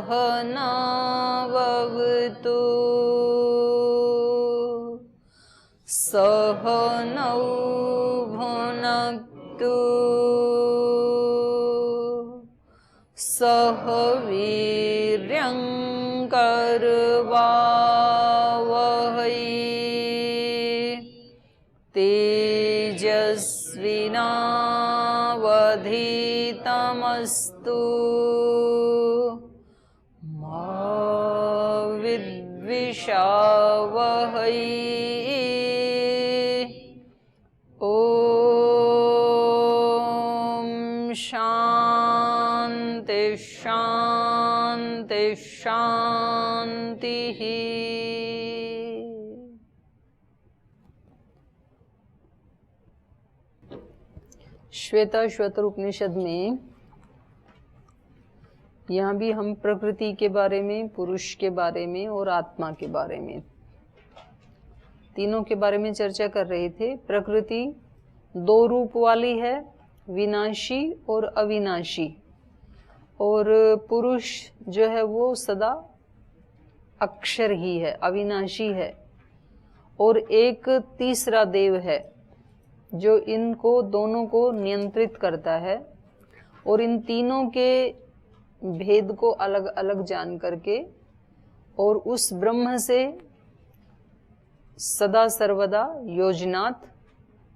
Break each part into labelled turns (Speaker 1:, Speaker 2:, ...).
Speaker 1: सहनाववतु सहनौ भुनक्तु सह वीर्यं करवावहै तेजस्विनावधीतमस्तु मा विद्विषावहै। ओम शांति शांति शांति। श्वेताश्वतर उपनिषद में यहाँ भी हम प्रकृति के बारे में, पुरुष के बारे में और आत्मा के बारे में, तीनों के बारे में चर्चा कर रहे थे। प्रकृति दो रूप वाली है, विनाशी और अविनाशी, और पुरुष जो है वो सदा अक्षर ही है, अविनाशी है। और एक तीसरा देव है जो इनको दोनों को नियंत्रित करता है, और इन तीनों के भेद को अलग अलग जान करके और उस ब्रह्म से सदा सर्वदा योजनात्,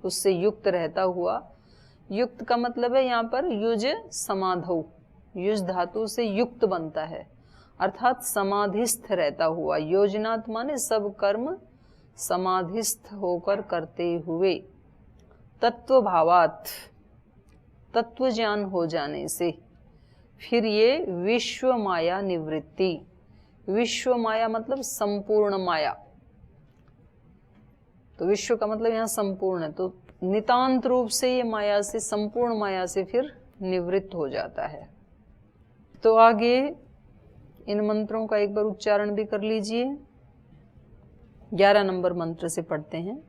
Speaker 1: उससे युक्त रहता हुआ, युक्त का मतलब है यहाँ पर युज समाधौ, युज धातु से युक्त बनता है, अर्थात समाधिस्थ रहता हुआ। योजनात् माने सब कर्म समाधिस्थ होकर करते हुए, तत्व भावात्, तत्व ज्ञान हो जाने से। फिर ये विश्व माया निवृत्ति, विश्व माया मतलब संपूर्ण माया, तो विश्व का मतलब यहाँ संपूर्ण है, तो नितांत रूप से ये माया से, संपूर्ण माया से फिर निवृत्त हो जाता है। तो आगे इन मंत्रों का एक बार उच्चारण भी कर लीजिए। 11 नंबर मंत्र से पढ़ते हैं।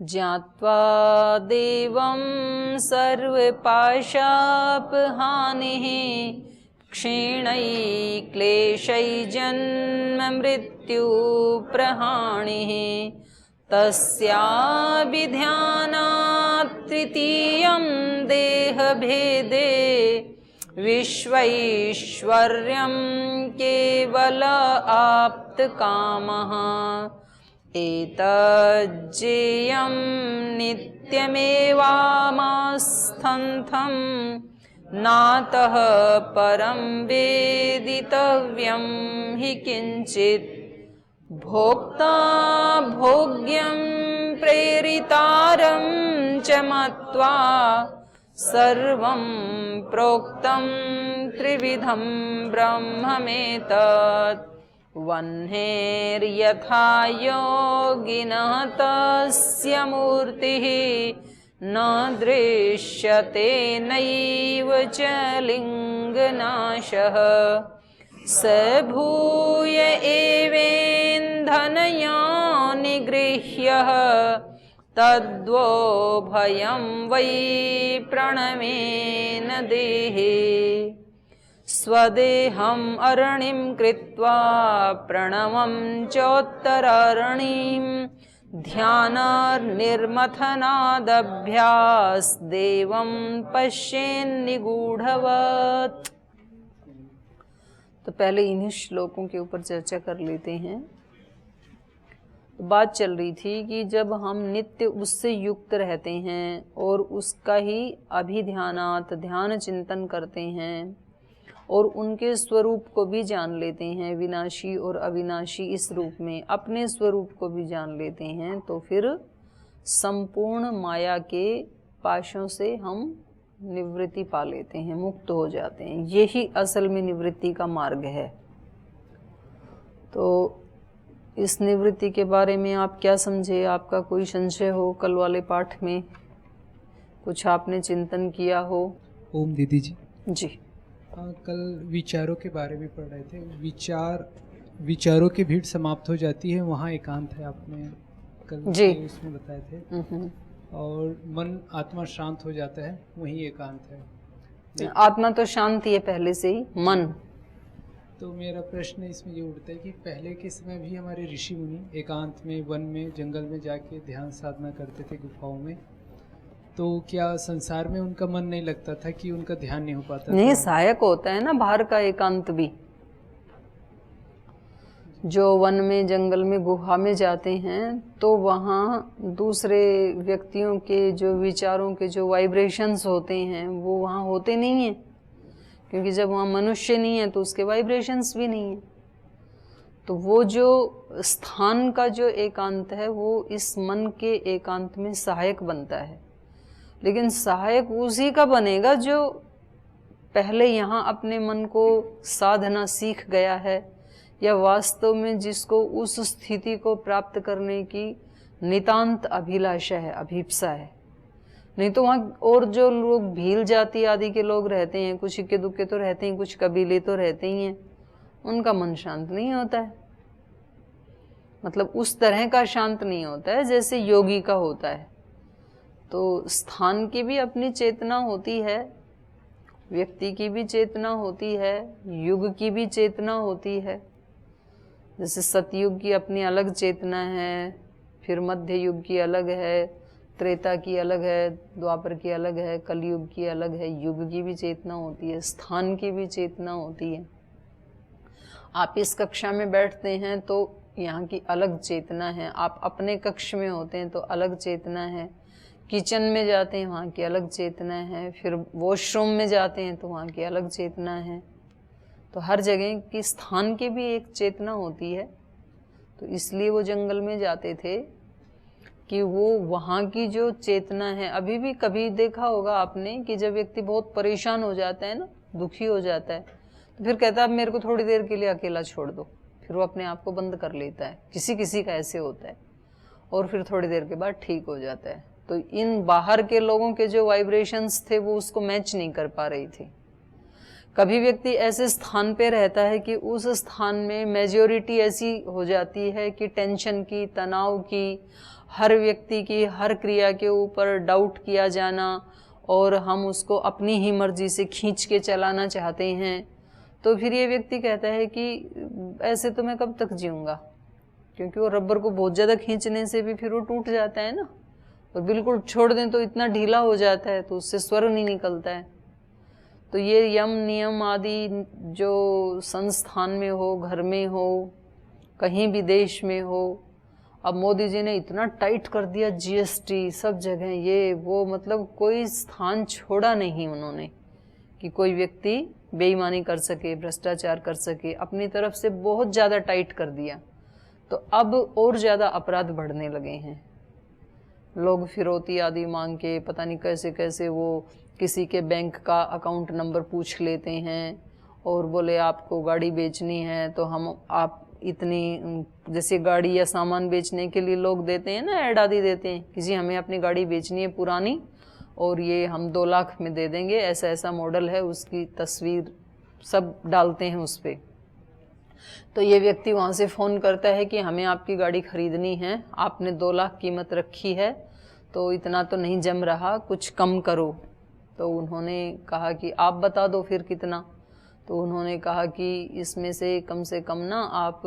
Speaker 1: ज्ञात्वा देवं सर्वपाशापहानिः क्षीणै क्लेशै जन्म मृत्यु प्रहाणिः तस्याभिध्यानात् तृतीयं देहभेदे विश्वैश्वर्यं केवल आप्तकामः एतज्जेयं नित्यमेवामास्थन्तं नातः परं वेदितव्यं हि किंचित् भोक्ता भोग्यं प्रेरितारं च मत्वा सर्वं प्रोक्तं त्रिविधं ब्रह्ममेतत् वह्नेर्यथा योगिनः तस्य मूर्तिः न दृश्यते नैव च लिङ्गनाशः स भूय एवेन्धनया निगृह्यः तद्वो भयं वै प्रणमेन देहे स्वदेहम् अरणिं कृत्वा प्रणवं चोत्तरारणिं ध्यानान्निर्मथनादभ्यास देवं पश्येन्निगूढवत्। तो पहले इन्हीं श्लोकों के ऊपर चर्चा कर लेते हैं। बात चल रही थी कि जब हम नित्य उससे युक्त रहते हैं और उसका ही अभिध्यानात् ध्यान चिंतन करते हैं और उनके स्वरूप को भी जान लेते हैं, विनाशी और अविनाशी इस रूप में अपने स्वरूप को भी जान लेते हैं, तो फिर संपूर्ण माया के पाशों से हम निवृत्ति पा लेते हैं, मुक्त हो जाते हैं। यही असल में निवृत्ति का मार्ग है। तो इस निवृत्ति के बारे में आप क्या समझे? आपका कोई संशय हो? कल वाले पाठ में कुछ आपने चिंतन किया हो?
Speaker 2: ओम दीदी जी।
Speaker 1: जी
Speaker 2: कल विचारों के बारे में पढ़ रहे थे। विचारों की भीड़ समाप्त हो जाती है, वहाँ एकांत है, आपने कल
Speaker 1: जी
Speaker 2: उसमें बताए थे। और मन आत्मा शांत हो जाता है, वहीं एकांत है।
Speaker 1: आत्मा तो शांति है पहले से ही, मन।
Speaker 2: तो मेरा प्रश्न इसमें ये उठता है कि पहले के समय भी हमारे ऋषि मुनि एकांत में, वन में, जंगल में जाके ध्यान साधना करते थे, गुफाओं में, तो क्या संसार में उनका मन नहीं लगता था कि उनका ध्यान नहीं हो पाता?
Speaker 1: नहीं, सहायक होता है ना बाहर का एकांत भी। जो वन में, जंगल में, गुफा में जाते हैं तो वहाँ दूसरे व्यक्तियों के जो विचारों के जो वाइब्रेशंस होते हैं वो वहाँ होते नहीं हैं, क्योंकि जब वहाँ मनुष्य नहीं है तो उसके वाइब्रेशंस भी नहीं है। तो वो जो स्थान का जो एकांत है वो इस मन के एकांत में सहायक बनता है, लेकिन सहायक उसी का बनेगा जो पहले यहाँ अपने मन को साधना सीख गया है, या वास्तव में जिसको उस स्थिति को प्राप्त करने की नितांत अभिलाषा है, अभीप्सा है। नहीं तो वहाँ और जो लोग भील जाति आदि के लोग रहते हैं, कुछ इक्के दुक्के तो रहते हैं, कुछ कबीले तो रहते ही हैं, उनका मन शांत नहीं होता है। मतलब उस तरह का शांत नहीं होता है जैसे योगी का होता है। तो स्थान की भी अपनी चेतना होती है, व्यक्ति की भी चेतना होती है, युग की भी चेतना होती है। जैसे सतयुग की अपनी अलग चेतना है, फिर मध्य युग की अलग है, त्रेता की अलग है, द्वापर की अलग है, कलयुग की अलग है। युग की भी चेतना होती है, स्थान की भी चेतना होती है। आप इस कक्षा में बैठते हैं तो यहाँ की अलग चेतना है, आप अपने कक्ष में होते हैं तो अलग चेतना है, किचन में जाते हैं वहाँ की अलग चेतना है, फिर वॉशरूम में जाते हैं तो वहाँ की अलग चेतना है। तो हर जगह की स्थान की भी एक चेतना होती है। तो इसलिए वो जंगल में जाते थे कि वो वहाँ की जो चेतना है, अभी भी कभी देखा होगा आपने कि जब व्यक्ति बहुत परेशान हो जाता है ना, दुखी हो जाता है, तो फिर कहता है मेरे को थोड़ी देर के लिए अकेला छोड़ दो, फिर वो अपने आप को बंद कर लेता है। किसी किसी का ऐसे होता है, और फिर थोड़ी देर के बाद ठीक हो जाता है। तो इन बाहर के लोगों के जो वाइब्रेशंस थे वो उसको मैच नहीं कर पा रही थी। कभी व्यक्ति ऐसे स्थान पे रहता है कि उस स्थान में मेजॉरिटी ऐसी हो जाती है कि टेंशन की, तनाव की, हर व्यक्ति की हर क्रिया के ऊपर डाउट किया जाना, और हम उसको अपनी ही मर्जी से खींच के चलाना चाहते हैं। तो फिर ये व्यक्ति कहता है कि ऐसे तो मैं कब तक जीऊँगा, क्योंकि वो रबर को बहुत ज़्यादा खींचने से भी फिर वो टूट जाता है ना, और बिल्कुल छोड़ दें तो इतना ढीला हो जाता है तो उससे स्वर नहीं निकलता है। तो ये यम नियम आदि जो संस्थान में हो, घर में हो, कहीं भी देश में हो, अब मोदी जी ने इतना टाइट कर दिया जीएसटी सब जगह, ये वो, मतलब कोई स्थान छोड़ा नहीं उन्होंने कि कोई व्यक्ति बेईमानी कर सके, भ्रष्टाचार कर सके, अपनी तरफ से बहुत ज़्यादा टाइट कर दिया। तो अब और ज़्यादा अपराध बढ़ने लगे हैं। लोग फिरौती आदि मांग के पता नहीं कैसे कैसे वो किसी के बैंक का अकाउंट नंबर पूछ लेते हैं, और बोले आपको गाड़ी बेचनी है तो हम आप इतनी, जैसे गाड़ी या सामान बेचने के लिए लोग देते हैं ना, ऐड आदि देते हैं किसी, हमें अपनी गाड़ी बेचनी है पुरानी और ये हम 2 लाख में दे देंगे, ऐसा ऐसा मॉडल है, उसकी तस्वीर सब डालते हैं उस पर। तो ये व्यक्ति वहाँ से फ़ोन करता है कि हमें आपकी गाड़ी खरीदनी है, आपने 2 लाख कीमत रखी है तो इतना तो नहीं जम रहा, कुछ कम करो। तो उन्होंने कहा कि आप बता दो फिर कितना। तो उन्होंने कहा कि इसमें से कम ना आप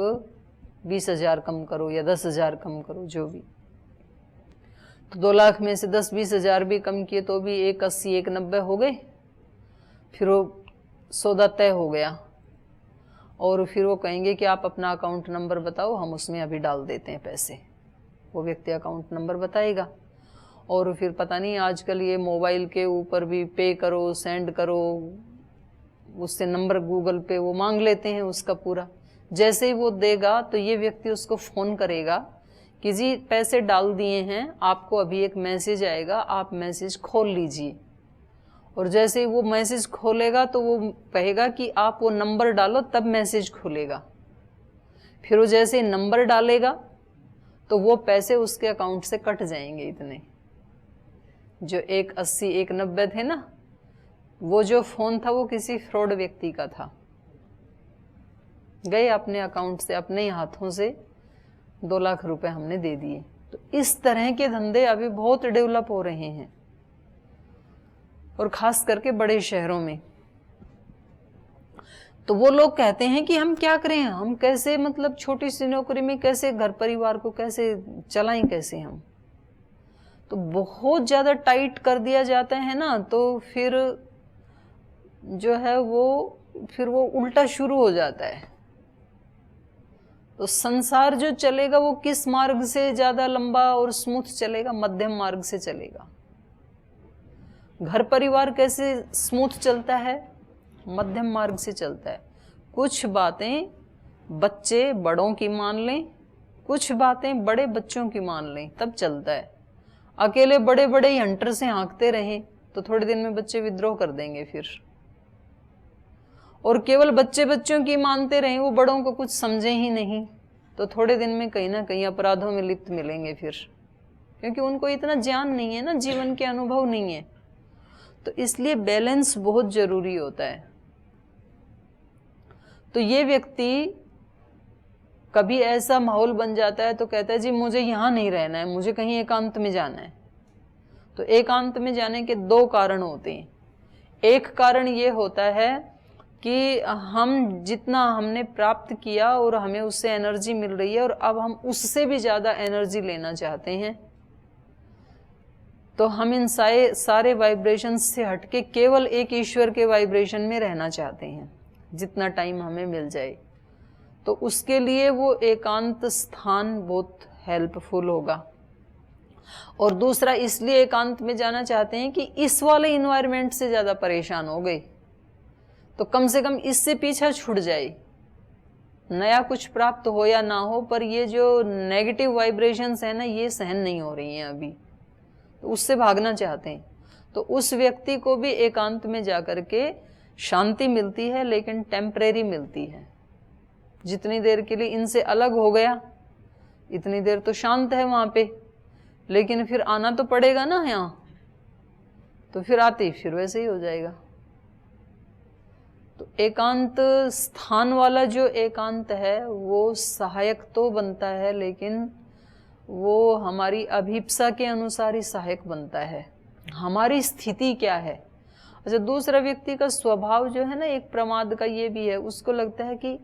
Speaker 1: 20,000 कम करो या 10,000 कम करो, जो भी। तो 2 लाख में से 10-20 हज़ार भी कम किए तो भी 180, 190 हो गए। फिर वो सौदा तय हो गया, और फिर वो कहेंगे कि आप अपना अकाउंट नंबर बताओ, हम उसमें अभी डाल देते हैं पैसे। वो व्यक्ति अकाउंट नंबर बताएगा, और फिर पता नहीं आजकल ये मोबाइल के ऊपर भी पे करो, सेंड करो, उससे नंबर गूगल पे वो मांग लेते हैं उसका पूरा। जैसे ही वो देगा तो ये व्यक्ति उसको फ़ोन करेगा कि जी पैसे डाल दिए हैं, आपको अभी एक मैसेज आएगा, आप मैसेज खोल लीजिए। और जैसे ही वो मैसेज खोलेगा तो वो कहेगा कि आप वो नंबर डालो, तब मैसेज खुलेगा। फिर वो जैसे ही नंबर डालेगा तो वो पैसे उसके अकाउंट से कट जाएंगे। इतने जो 180, 190 थे ना, वो जो फ़ोन था वो किसी फ्रॉड व्यक्ति का था। गए अपने अकाउंट से, अपने हाथों से 2 लाख रुपए हमने दे दिए। तो इस तरह के धंधे अभी बहुत डेवलप हो रहे हैं। और खास करके बड़े शहरों में। तो वो लोग कहते हैं कि हम क्या करें, हम कैसे मतलब छोटी सी नौकरी में कैसे घर परिवार को कैसे चलाएं, कैसे हम, तो बहुत ज़्यादा टाइट कर दिया जाता है ना, तो फिर जो है वो उल्टा शुरू हो जाता है। तो संसार जो चलेगा वो किस मार्ग से ज़्यादा लंबा और स्मूथ चलेगा? मध्यम मार्ग से चलेगा। घर परिवार कैसे स्मूथ चलता है? मध्यम मार्ग से चलता है। कुछ बातें बच्चे बड़ों की मान लें, कुछ बातें बड़े बच्चों की मान लें, तब चलता है। अकेले बड़े बड़े ही हंटर से हाँकते रहें तो थोड़े दिन में बच्चे विद्रोह कर देंगे फिर। और केवल बच्चे बच्चों की मानते रहें, वो बड़ों को कुछ समझे ही नहीं, तो थोड़े दिन में कहीं ना कहीं अपराधों में लिप्त मिलेंगे फिर, क्योंकि उनको इतना ज्ञान नहीं है ना, जीवन के अनुभव नहीं है। तो इसलिए बैलेंस बहुत जरूरी होता है। तो ये व्यक्ति कभी ऐसा माहौल बन जाता है तो कहता है जी मुझे यहाँ नहीं रहना है, मुझे कहीं एकांत में जाना है। तो एकांत में जाने के दो कारण होते हैं। एक कारण ये होता है कि हम जितना हमने प्राप्त किया और हमें उससे एनर्जी मिल रही है और अब हम उससे भी ज़्यादा एनर्जी लेना चाहते हैं, तो हम इन सारे वाइब्रेशंस से हटके केवल एक ईश्वर के वाइब्रेशन में रहना चाहते हैं जितना टाइम हमें मिल जाए। तो उसके लिए वो एकांत स्थान बहुत हेल्पफुल होगा। और दूसरा इसलिए एकांत में जाना चाहते हैं कि इस वाले इन्वायरमेंट से ज़्यादा परेशान हो गए तो कम से कम इससे पीछा छूट जाए। नया कुछ प्राप्त हो या ना हो, पर ये जो नेगेटिव वाइब्रेशंस है ना, ये सहन नहीं हो रही हैं अभी, तो उससे भागना चाहते हैं। तो उस व्यक्ति को भी एकांत में जाकर के शांति मिलती है, लेकिन टेम्परेरी मिलती है। जितनी देर के लिए इनसे अलग हो गया, इतनी देर तो शांत है वहाँ पे, लेकिन फिर आना तो पड़ेगा ना यहाँ, तो फिर आते ही फिर वैसे ही हो जाएगा। तो एकांत स्थान वाला जो एकांत है वो सहायक तो बनता है, लेकिन वो हमारी अभिप्सा के अनुसार ही सहायक बनता है। हमारी स्थिति क्या है? अच्छा, दूसरा व्यक्ति का स्वभाव जो है ना, एक प्रमाद का ये भी है, उसको लगता है कि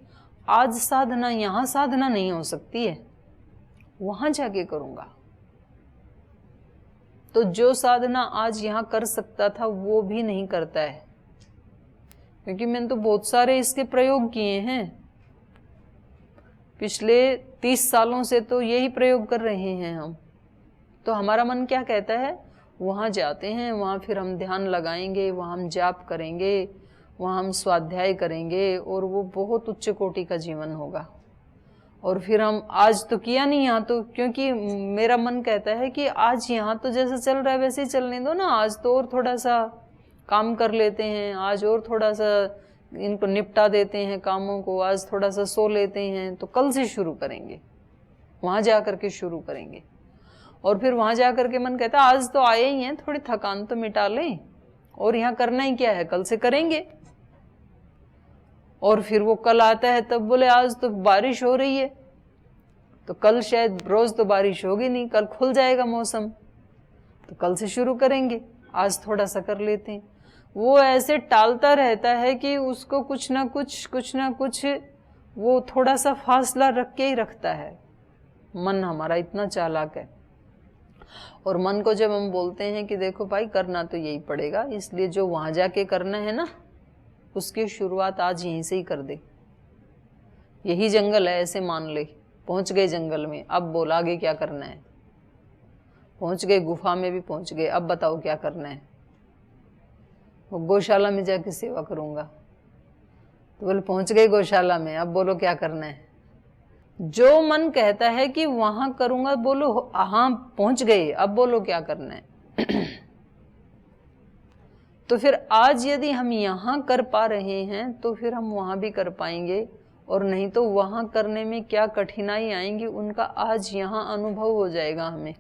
Speaker 1: आज साधना, यहाँ साधना नहीं हो सकती है, वहां जाके करूंगा। तो जो साधना आज यहाँ कर सकता था वो भी नहीं करता है, क्योंकि मैंने तो बहुत सारे इसके प्रयोग किए हैं। पिछले 30 सालों से तो यही प्रयोग कर रहे हैं हम। तो हमारा मन क्या कहता है, वहाँ जाते हैं, वहाँ फिर हम ध्यान लगाएंगे, वहाँ हम जाप करेंगे, वहाँ हम स्वाध्याय करेंगे, और वो बहुत उच्च कोटि का जीवन होगा। और फिर हम आज तो किया नहीं यहाँ, तो क्योंकि मेरा मन कहता है कि आज यहाँ तो जैसे चल रहा है वैसे ही चलने दो ना, आज तो और थोड़ा सा काम कर लेते हैं, आज और थोड़ा सा इनको निपटा देते हैं कामों को, आज थोड़ा सा सो लेते हैं, तो कल से शुरू करेंगे, वहाँ जा कर के शुरू करेंगे। और फिर वहाँ जा कर के मन कहता है आज तो आए ही हैं, थोड़ी थकान तो मिटा लें, और यहाँ करना ही क्या है, कल से करेंगे। और फिर वो कल आता है तब बोले आज तो बारिश हो रही है, तो कल शायद, रोज तो बारिश होगी नहीं, कल खुल जाएगा मौसम, तो कल से शुरू करेंगे, आज थोड़ा सा कर लेते हैं। वो ऐसे टालता रहता है कि उसको कुछ ना कुछ वो थोड़ा सा फासला रख के ही रखता है। मन हमारा इतना चालाक है। और मन को जब हम बोलते हैं कि देखो भाई करना तो यही पड़ेगा, इसलिए जो वहां जाके करना है ना, उसकी शुरुआत आज यहीं से ही कर दे। यही जंगल है, ऐसे मान ले, पहुंच गए जंगल में, अब बोल आगे क्या करना है। पहुंच गए, गुफा में भी पहुंच गए, अब बताओ क्या करना है। वो गौशाला में जाके सेवा करूंगा, तो बोले पहुंच गए गौशाला में, अब बोलो क्या करना है। जो मन कहता है कि वहां करूंगा, बोलो हाँ पहुंच गए, अब बोलो क्या करना है। तो फिर आज यदि हम यहाँ कर पा रहे हैं तो फिर हम वहां भी कर पाएंगे, और नहीं तो वहां करने में क्या कठिनाई आएंगी उनका आज यहाँ अनुभव हो जाएगा हमें।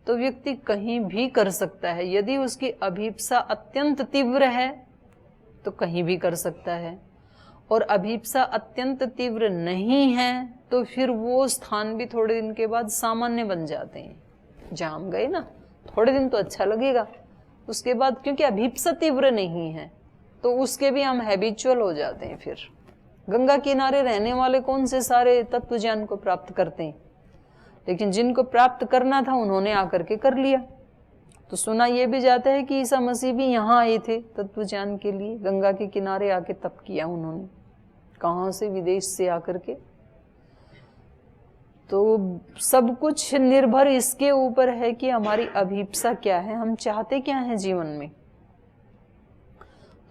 Speaker 1: तो व्यक्ति कहीं भी कर सकता है, यदि उसकी अभीप्सा अत्यंत तीव्र है तो कहीं भी कर सकता है, और अभीप्सा अत्यंत तीव्र नहीं है तो फिर वो स्थान भी थोड़े दिन के बाद सामान्य बन जाते हैं। जहाँ हम गए ना, थोड़े दिन तो अच्छा लगेगा, उसके बाद क्योंकि अभिप्सा तीव्र नहीं है तो उसके भी हम हैबिचुअल हो जाते हैं। फिर गंगा किनारे रहने वाले कौन से सारे तत्व ज्ञान को प्राप्त करते हैं, लेकिन जिनको प्राप्त करना था उन्होंने आकर के कर लिया। तो सुना यह भी जाता है कि ईसा मसीह भी यहाँ आए थे तत्व ज्ञान के लिए, गंगा के किनारे आके तप किया उन्होंने, कहाँ से, विदेश से आकर के। तो सब कुछ निर्भर इसके ऊपर है कि हमारी अभिप्सा क्या है, हम चाहते क्या हैं जीवन में।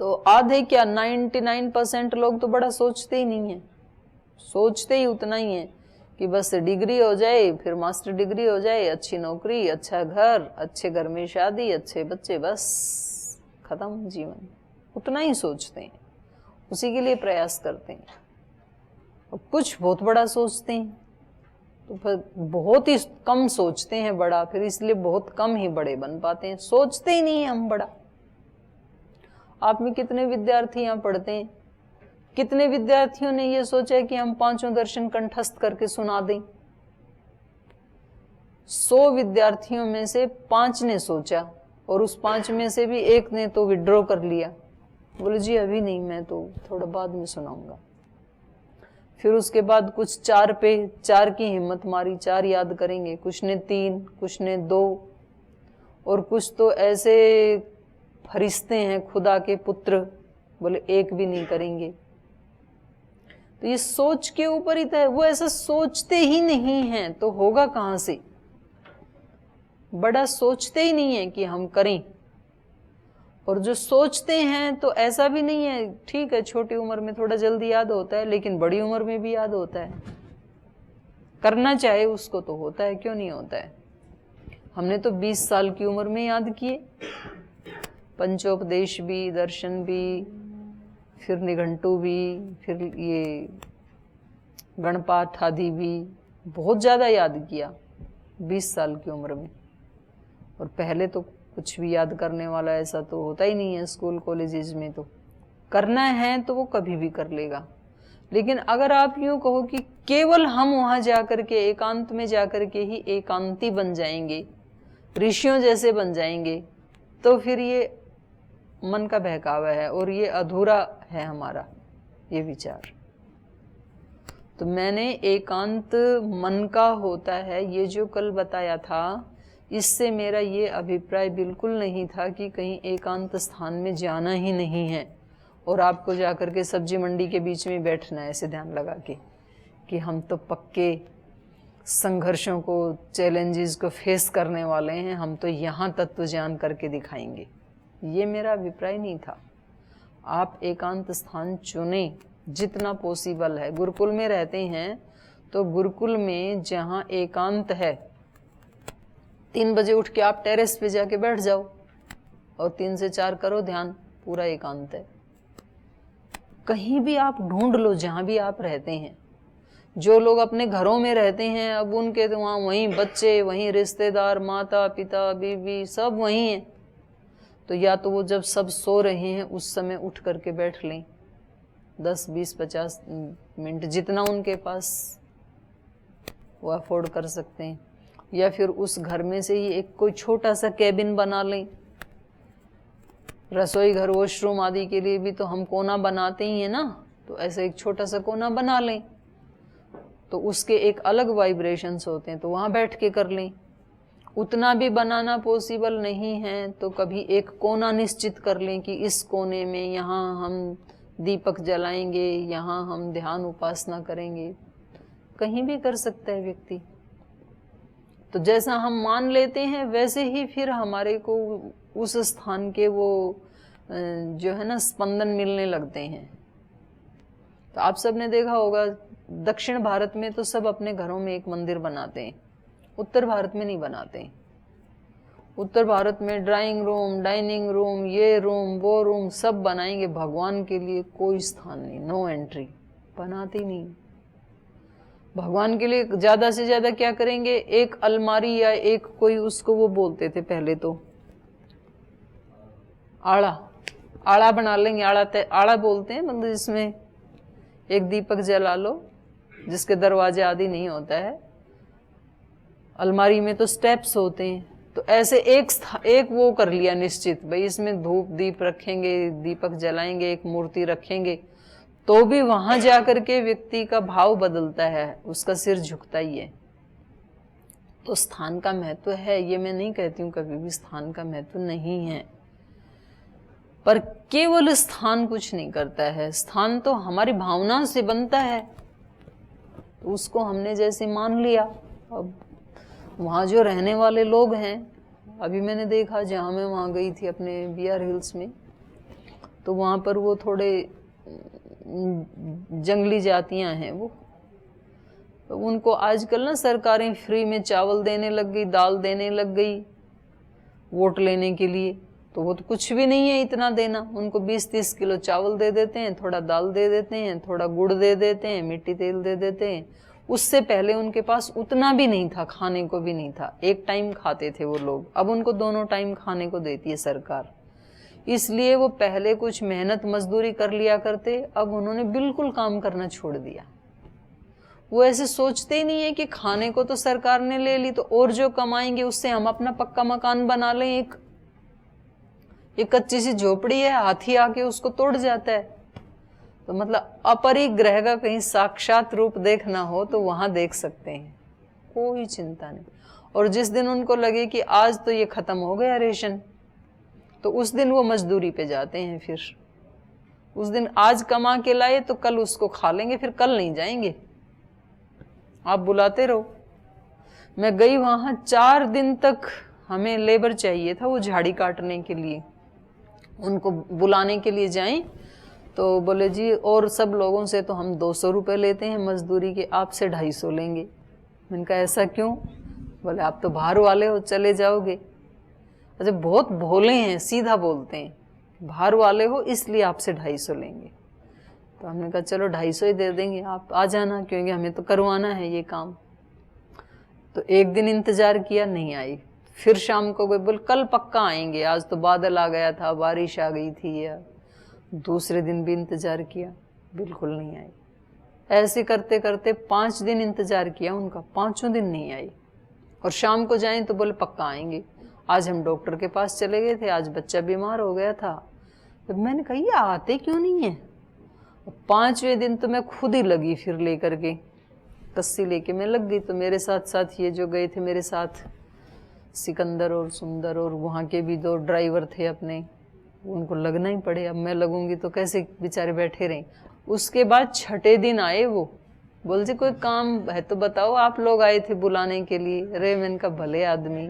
Speaker 1: तो आधे क्या 99% लोग तो बड़ा सोचते ही नहीं है, सोचते ही उतना ही है कि बस डिग्री हो जाए, फिर मास्टर डिग्री हो जाए, अच्छी नौकरी, अच्छा घर, अच्छे घर में शादी, अच्छे बच्चे, बस खत्म जीवन। उतना ही सोचते हैं, उसी के लिए प्रयास करते हैं। और कुछ बहुत बड़ा सोचते हैं तो फिर बहुत ही कम सोचते हैं बड़ा, फिर इसलिए बहुत कम ही बड़े बन पाते हैं। सोचते ही नहीं है हम बड़ा। आप में कितने विद्यार्थी यहाँ पढ़ते हैं, कितने विद्यार्थियों ने ये सोचा कि हम 5 दर्शन कंठस्थ करके सुना दें? 100 विद्यार्थियों में से 5 ने सोचा, और उस 5 में से भी एक ने तो विड्रॉ कर लिया, बोले जी अभी नहीं, मैं तो थोड़ा बाद में सुनाऊंगा। फिर उसके बाद कुछ 4 की हिम्मत मारी, 4 याद करेंगे, कुछ ने 3, कुछ ने 2, और कुछ तो ऐसे फरिश्ते हैं खुदा के पुत्र, बोले 1 भी नहीं करेंगे। तो ये सोच के ऊपर ही है, वो ऐसा सोचते ही नहीं हैं तो होगा कहां से? बड़ा सोचते ही नहीं है कि हम करें। और जो सोचते हैं तो ऐसा भी नहीं है, ठीक है छोटी उम्र में थोड़ा जल्दी याद होता है, लेकिन बड़ी उम्र में भी याद होता है। करना चाहे उसको तो होता है, क्यों नहीं होता है? हमने तो 20 साल की उम्र में याद किए, पंचोपदेश भी, दर्शन भी, फिर निघंटू भी, फिर ये गणपाठ आदि भी, बहुत ज़्यादा याद किया 20 साल की उम्र में। और पहले तो कुछ भी याद करने वाला ऐसा तो होता ही नहीं है, स्कूल कॉलेजेस में तो करना है तो वो कभी भी कर लेगा। लेकिन अगर आप यूँ कहो कि केवल हम वहाँ जाकर के एकांत में जाकर के ही एकांती बन जाएंगे, ऋषियों जैसे बन जाएंगे, तो फिर ये मन का बहकावा है और ये अधूरा है हमारा ये विचार। तो मैंने एकांत मन का होता है ये जो कल बताया था, इससे मेरा ये अभिप्राय बिल्कुल नहीं था कि कहीं एकांत स्थान में जाना ही नहीं है और आपको जाकर के सब्जी मंडी के बीच में बैठना है ऐसे ध्यान लगा के कि हम तो पक्के संघर्षों को, चैलेंजेस को फेस करने वाले हैं, हम तो यहाँ तत्व ज्ञान करके दिखाएंगे। ये मेरा अभिप्राय नहीं था। आप एकांत स्थान चुने जितना पॉसिबल है। गुरुकुल में रहते हैं तो गुरुकुल में जहाँ एकांत है, 3 बजे उठ के आप टेरेस पे जाके बैठ जाओ और 3 से 4 करो ध्यान, पूरा एकांत है। कहीं भी आप ढूंढ लो जहाँ भी आप रहते हैं। जो लोग अपने घरों में रहते हैं, अब उनके तो वहाँ वहीं बच्चे, वहीं रिश्तेदार, माता पिता, बीवी सब वहीं हैं। तो या तो वो जब सब सो रहे हैं उस समय उठ करके बैठ लें 10, 20, 50 मिनट, जितना उनके पास वो अफोर्ड कर सकते हैं। या फिर उस घर में से ही एक कोई छोटा सा कैबिन बना लें। रसोई घर, वॉशरूम आदि के लिए भी तो हम कोना बनाते ही हैं ना, तो ऐसे एक छोटा सा कोना बना लें, तो उसके एक अलग वाइब्रेशंस होते हैं, तो वहाँ बैठ के कर लें। उतना भी बनाना पॉसिबल नहीं है तो कभी एक कोना निश्चित कर लें कि इस कोने में यहाँ हम दीपक जलाएंगे, यहाँ हम ध्यान उपासना करेंगे। कहीं भी कर सकता है व्यक्ति। तो जैसा हम मान लेते हैं वैसे ही फिर हमारे को उस स्थान के वो जो है ना स्पंदन मिलने लगते हैं। तो आप सब ने देखा होगा दक्षिण भारत में तो सब अपने घरों में एक मंदिर बनाते हैं, उत्तर भारत में नहीं बनाते। उत्तर भारत में ड्राइंग रूम, डाइनिंग रूम, ये रूम, वो रूम सब बनाएंगे, भगवान के लिए कोई स्थान नहीं, नो एंट्री, बनाते नहीं। भगवान के लिए ज़्यादा से ज़्यादा क्या करेंगे, एक अलमारी या एक कोई, उसको वो बोलते थे पहले तो आड़ा बना लेंगे। आड़ा बोलते हैं, मतलब जिसमें एक दीपक जला लो, जिसके दरवाजे आदि नहीं होता है। अलमारी में तो स्टेप्स होते हैं, तो ऐसे एक वो कर लिया निश्चित, भाई इसमें धूप दीप रखेंगे, दीपक जलाएंगे, एक मूर्ति रखेंगे, तो भी वहां जाकर के व्यक्ति का भाव बदलता है, उसका सिर झुकता ही है। तो स्थान का महत्व है, ये मैं नहीं कहती हूँ कभी भी स्थान का महत्व नहीं है, पर केवल स्थान कुछ नहीं करता है। स्थान तो हमारी भावना से बनता है, तो उसको हमने जैसे मान लिया। अब वहाँ जो रहने वाले लोग हैं, अभी मैंने देखा जहाँ मैं वहाँ गई थी अपने BR हिल्स में, तो वहाँ पर वो थोड़े जंगली जातियाँ हैं, वो तो उनको आजकल ना सरकारें फ्री में चावल देने लग गई, दाल देने लग गई वोट लेने के लिए। तो वो तो कुछ भी नहीं है इतना देना, उनको 20-30 किलो चावल दे देते हैं, थोड़ा दाल दे देते हैं, थोड़ा गुड़ दे देते हैं, मिट्टी तेल दे देते हैं। उससे पहले उनके पास उतना भी नहीं था, खाने को भी नहीं था, एक टाइम खाते थे वो लोग। अब उनको दोनों टाइम खाने को देती है सरकार, इसलिए वो पहले कुछ मेहनत मजदूरी कर लिया करते, अब उन्होंने बिल्कुल काम करना छोड़ दिया। वो ऐसे सोचते ही नहीं है कि खाने को तो सरकार ने ले ली, तो और जो कमाएंगे उससे हम अपना पक्का मकान बना लें। एक कच्ची सी झोपड़ी है, हाथी आके उसको तोड़ जाता है। तो मतलब अपरिग्रह का कहीं साक्षात रूप देखना हो तो वहां देख सकते हैं, कोई चिंता नहीं। और जिस दिन उनको लगे कि आज तो ये खत्म हो गया रेशन, तो उस दिन वो मजदूरी पे जाते हैं। फिर उस दिन आज कमा के लाए तो कल उसको खा लेंगे, फिर कल नहीं जाएंगे। आप बुलाते रहो। मैं गई वहां, 4 दिन तक हमें लेबर चाहिए था वो झाड़ी काटने के लिए, उनको बुलाने के लिए जाएं तो बोले जी और सब लोगों से तो हम 200 रुपये लेते हैं मजदूरी के, आपसे 250 लेंगे। मैंने कहा ऐसा क्यों? बोले आप तो बाहर वाले हो, चले जाओगे। अच्छा, बहुत भोले हैं, सीधा बोलते हैं, बाहर वाले हो इसलिए आपसे 250 लेंगे। तो हमने कहा चलो 250 ही दे देंगे, आप आ जाना, क्योंकि हमें तो करवाना है ये काम। तो एक दिन इंतजार किया, नहीं आई। फिर शाम को गए, बोल कल पक्का आएंगे, आज तो बादल आ गया था, बारिश आ गई थी। या दूसरे दिन भी इंतजार किया, बिल्कुल नहीं आई। ऐसे करते करते 5 दिन इंतजार किया उनका, 5 दिन नहीं आई। और शाम को जाएं तो बोले पक्का आएंगे। आज हम डॉक्टर के पास चले गए थे, आज बच्चा बीमार हो गया था। तो मैंने कहा ये आते क्यों नहीं है? 5वें दिन तो मैं खुद ही लगी, फिर लेकर के कस्सी लेके मैं लग गई। तो मेरे साथ साथ ये जो गए थे मेरे साथ, सिकंदर और सुंदर, और वहाँ के भी 2 ड्राइवर थे अपने, उनको लगना ही पड़े। अब मैं लगूंगी तो कैसे बेचारे बैठे रहें। उसके बाद 6ठे दिन आए वो, बोल जी कोई काम है तो बताओ, आप लोग आए थे बुलाने के लिए। अरे मैंने कहा भले आदमी,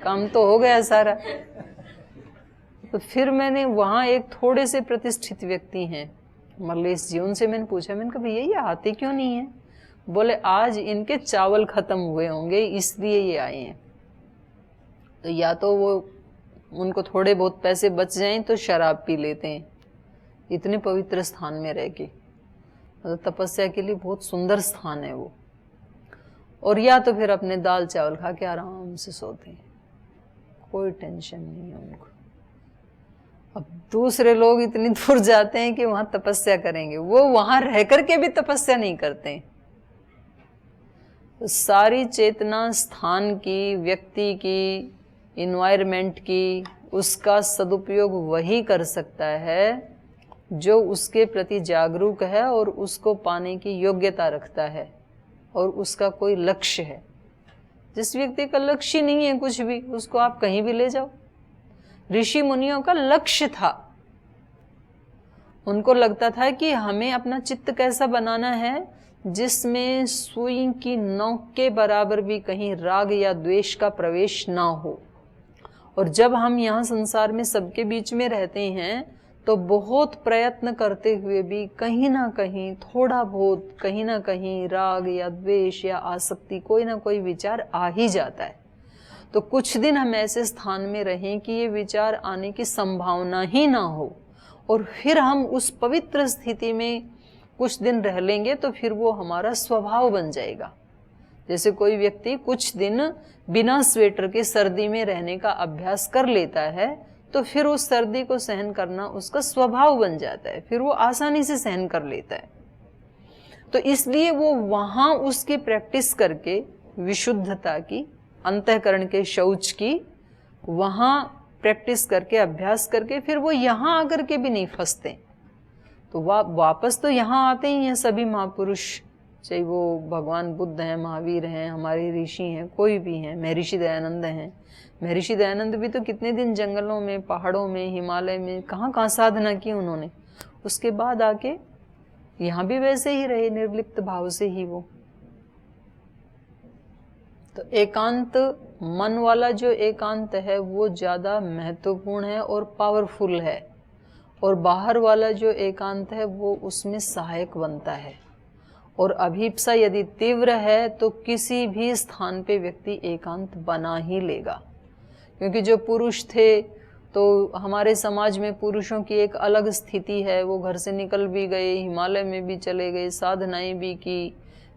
Speaker 1: काम तो हो गया सारा। तो फिर मैंने वहाँ एक थोड़े से प्रतिष्ठित व्यक्ति हैं मल्लेश जी, उनसे मैंने पूछा, मैंने कहा भैया ये आते क्यों नहीं है? बोले आज इनके चावल खत्म हुए होंगे इसलिए ये आए हैं। तो या तो वो उनको थोड़े बहुत पैसे बच जाएं तो शराब पी लेते हैं, इतने पवित्र स्थान में रह के। मतलब तपस्या के लिए बहुत सुंदर स्थान है वो। और या तो फिर अपने दाल चावल खा के आराम से सोते हैं, कोई टेंशन नहीं है उनको। अब दूसरे लोग इतनी दूर जाते हैं कि वहां तपस्या करेंगे, वो वहां रह करके भी तपस्या नहीं करते हैं। तो सारी चेतना स्थान की, व्यक्ति की, इन्वायरमेंट की, उसका सदुपयोग वही कर सकता है जो उसके प्रति जागरूक है और उसको पाने की योग्यता रखता है और उसका कोई लक्ष्य है। जिस व्यक्ति का लक्ष्य नहीं है कुछ भी, उसको आप कहीं भी ले जाओ। ऋषि मुनियों का लक्ष्य था, उनको लगता था कि हमें अपना चित्त कैसा बनाना है जिसमें सुई की नोक के बराबर भी कहीं राग या द्वेष का प्रवेश ना हो। और जब हम यहाँ संसार में सबके बीच में रहते हैं तो बहुत प्रयत्न करते हुए भी कहीं ना कहीं थोड़ा बहुत, कहीं ना कहीं राग या द्वेष या आसक्ति, कोई ना कोई विचार आ ही जाता है। तो कुछ दिन हम ऐसे स्थान में रहें कि ये विचार आने की संभावना ही ना हो, और फिर हम उस पवित्र स्थिति में कुछ दिन रह लेंगे तो फिर वो हमारा स्वभाव बन जाएगा। जैसे कोई व्यक्ति कुछ दिन बिना स्वेटर के सर्दी में रहने का अभ्यास कर लेता है तो फिर उस सर्दी को सहन करना उसका स्वभाव बन जाता है, फिर वो आसानी से सहन कर लेता है। तो इसलिए वो वहाँ उसकी प्रैक्टिस करके विशुद्धता की, अंतःकरण के शौच की, वहाँ प्रैक्टिस करके अभ्यास करके फिर वो यहाँ आकर के भी नहीं फंसते। तो वापस तो यहाँ आते ही हैं सभी महापुरुष, चाहे वो भगवान बुद्ध हैं, महावीर हैं, हमारे ऋषि हैं, कोई भी हैं, महर्षि दयानंद हैं। महर्षि दयानंद भी तो कितने दिन जंगलों में, पहाड़ों में, हिमालय में, कहाँ कहाँ साधना की उन्होंने। उसके बाद आके यहाँ भी वैसे ही रहे, निर्लिप्त भाव से ही वो। तो एकांत, मन वाला जो एकांत है वो ज़्यादा महत्वपूर्ण है और पावरफुल है, और बाहर वाला जो एकांत है वो उसमें सहायक बनता है। और अभीप्सा यदि तीव्र है तो किसी भी स्थान पे व्यक्ति एकांत बना ही लेगा। क्योंकि जो पुरुष थे, तो हमारे समाज में पुरुषों की एक अलग स्थिति है, वो घर से निकल भी गए, हिमालय में भी चले गए, साधनाएं भी की,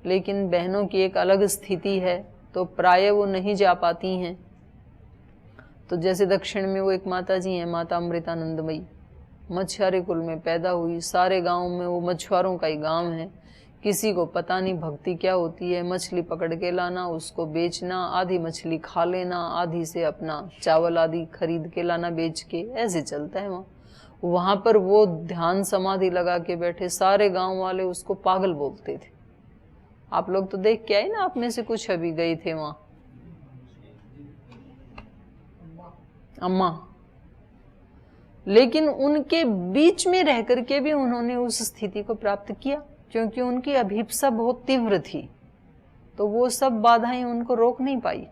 Speaker 1: लेकिन बहनों की एक अलग स्थिति है, तो प्राय वो नहीं जा पाती हैं। तो जैसे दक्षिण में वो एक माता जी हैं, माता अमृतानंदमयी, मछुआरे कुल में पैदा हुई, सारे गांव में वो मछुआरों का ही गांव है, किसी को पता नहीं भक्ति क्या होती है। मछली पकड़ के लाना, उसको बेचना, आधी मछली खा लेना, आधी से अपना चावल आदि खरीद के लाना बेच के, ऐसे चलता है वहाँ। वहाँ पर वो ध्यान समाधि लगा के बैठे, सारे गांव वाले उसको पागल बोलते थे। आप लोग तो देख के आए ना, आप में से कुछ अभी गए थे वहाँ। अम्मा, लेकिन उनके बीच में रह करके भी उन्होंने उस स्थिति को प्राप्त किया, क्योंकि उनकी अभीप्सा बहुत तीव्र थी। तो वो सब बाधाएं उनको रोक नहीं पाई।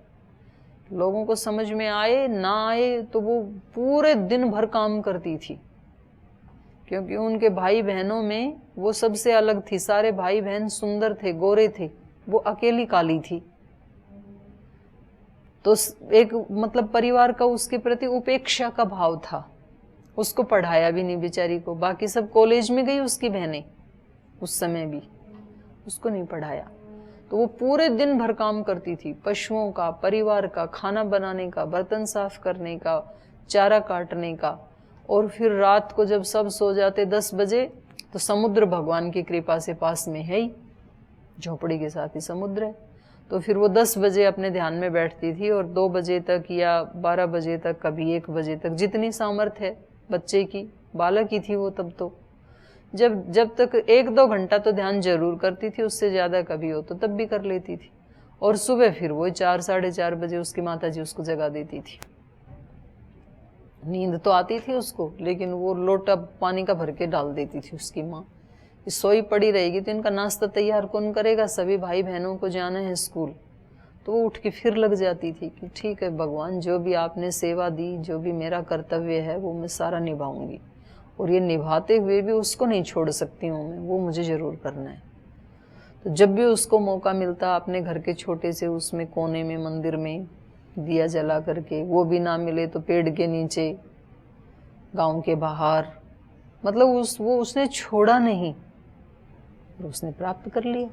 Speaker 1: लोगों को समझ में आए ना आए, तो वो पूरे दिन भर काम करती थी, क्योंकि उनके भाई बहनों में वो सबसे अलग थी। सारे भाई बहन सुंदर थे, गोरे थे, वो अकेली काली थी। तो एक मतलब परिवार का उसके प्रति उपेक्षा का भाव था। उसको पढ़ाया भी नहीं बेचारी को, बाकी सब कॉलेज में गई उसकी बहनें, उस समय भी उसको नहीं पढ़ाया। तो वो पूरे दिन भर काम करती थी, पशुओं का, परिवार का, खाना बनाने का, बर्तन साफ करने का, चारा काटने का। और फिर रात को जब सब सो जाते 10 बजे, तो समुद्र भगवान की कृपा से पास में है ही, झोपड़ी के साथ ही समुद्र है। तो फिर वो 10 बजे अपने ध्यान में बैठती थी, और 2 बजे तक या 12 बजे तक, कभी 1 बजे तक, जितनी सामर्थ्य है बच्चे की, बालक ही थी वो तब तो। जब तक 1-2 घंटा तो ध्यान जरूर करती थी, उससे ज़्यादा कभी हो तो तब भी कर लेती थी। और सुबह फिर वो 4-4:30 बजे उसकी माता जी उसको जगा देती थी। नींद तो आती थी उसको, लेकिन वो लोटा पानी का भर के डाल देती थी उसकी माँ। सोई पड़ी रहेगी तो इनका नाश्ता तैयार कौन करेगा, सभी भाई बहनों को जाना है स्कूल। तो वो उठ के फिर लग जाती थी कि ठीक है भगवान, जो भी आपने सेवा दी, जो भी मेरा कर्तव्य है वो मैं सारा निभाऊंगी, और ये निभाते हुए भी उसको नहीं छोड़ सकती हूँ मैं, वो मुझे ज़रूर करना है। तो जब भी उसको मौका मिलता, अपने घर के छोटे से उसमें कोने में मंदिर में दिया जला करके, वो भी ना मिले तो पेड़ के नीचे, गांव के बाहर, मतलब उसने छोड़ा नहीं, और उसने प्राप्त कर लिया।